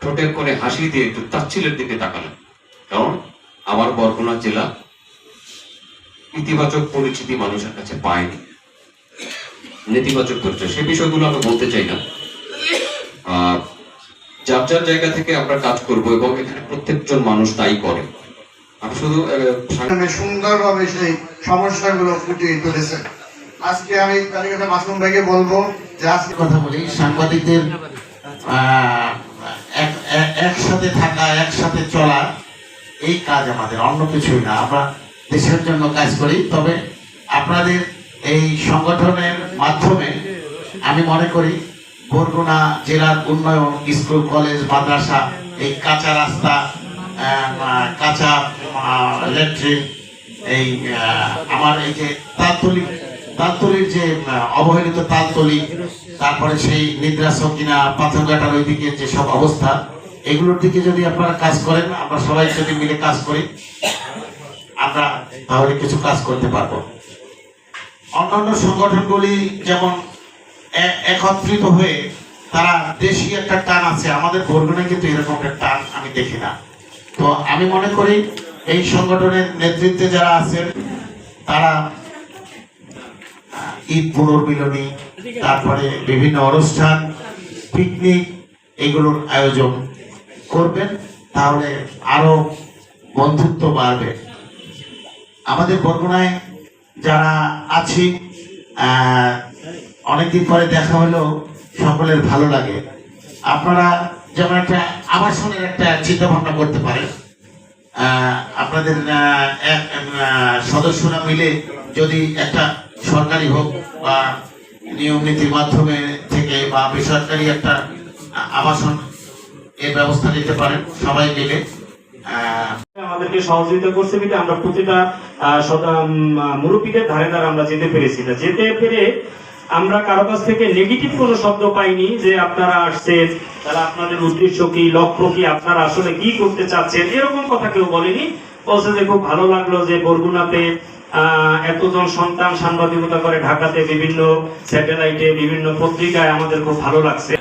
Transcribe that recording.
ঠোঁটের কোণে হাসি দিয়ে একটু তাচ্ছিলের দিকে তাকালেন, কারণ আমার বরগুনা জেলা ইতিবাচক পরিচিতি মানুষের কাছে পায়নি, নেতিবাচক পরিচয়। সে বিষয়গুলো আমি বলতে চাই না। যার যার জায়গা থেকে আমরা কাজ করব এবং এখানে প্রত্যেকজন মানুষ তাই করে। আমি শুধু সুন্দরভাবে সেই সমস্যাগুলো ফুটিয়ে তুলেছেন। আজকে আমি কালীঘাটা মাসুম ভাইকে বলবো যে আজকে কথা বলি, সাংবাদিকদের একসাথে থাকা, একসাথে চলা, এই কাজ আমাদের, অন্য কিছুই না। আমরা দেশের জন্য কাজ করি। তবে আপনাদের এই সংগঠনের মাধ্যমে আমি মনে করি বরগুনা জেলার উন্নয়ন, স্কুল কলেজ মাদ্রাসা, এই কাঁচা রাস্তা, কাঁচা ল্যাট্রিন, এই আমার এই যে তালতলির যে অবহেলিত তালতলি, তারপরে সেই নিদ্রাসন কিনা পাথরঘাটার ওই দিকে যেসব অবস্থা, এগুলোর দিকে যদি আপনারা কাজ করেন, আমরা সবাই যদি মিলে কাজ করি, আমরা তাহলে কিছু কাজ করতে পারবো। অন্যান্য সংগঠনগুলি যেমন একত্রিত হয়ে তারা দেশি একটা টান আছে, আমাদের বরগুনায় কিন্তু এরকম একটা টান আমি দেখি না। তো আমি মনে করি এই সংগঠনের নেতৃত্বে যারা আছেন তারা ঈদ পুনর্মিলনী, তারপরে বিভিন্ন অনুষ্ঠান, পিকনিক, এগুলোর আয়োজন করবেন, তাহলে আরো বন্ধুত্ব বাড়বে। আমাদের বরগুনায় যারা আছি, অনেকদিন পরে দেখা হলো, সকলের ভালো লাগে। আপনারা যেমন একটা আবাসনের একটা চিন্তা ভাবনা করতে পারেন, আপনাদের সদস্যরা মিলে যদি একটা সরকারি হোক বা নিয়ম নীতির মাধ্যমে থেকে বা বেসরকারি একটা আবাসন এর ব্যবস্থা নিতে পারেন সবাই মিলে। আমাদেরকে সহযোগিতা করছে বিধে আমরা প্রতিটা মুরব্বীদের ধারে ধারে আমরা যেতে পেরেছি না। যেতে পেরে আমরা কারো কাছ থেকে নেগেটিভ কোনো শব্দ পাইনি যে আপনারা আসছেন, তাহলে আপনাদের উদ্দেশ্য কি, লক্ষ্য কি, আপনারা আসলে কি করতে চাচ্ছেন, এরকম কথা কেউ বলেনি। বলছে যে খুব ভালো লাগলো যে বরগুনাতে এতজন সন্তান সাংবাদিকতা করে, ঢাকাতে বিভিন্ন স্যাটেলাইটে, বিভিন্ন পত্রিকায়, আমাদের খুব ভালো লাগছে।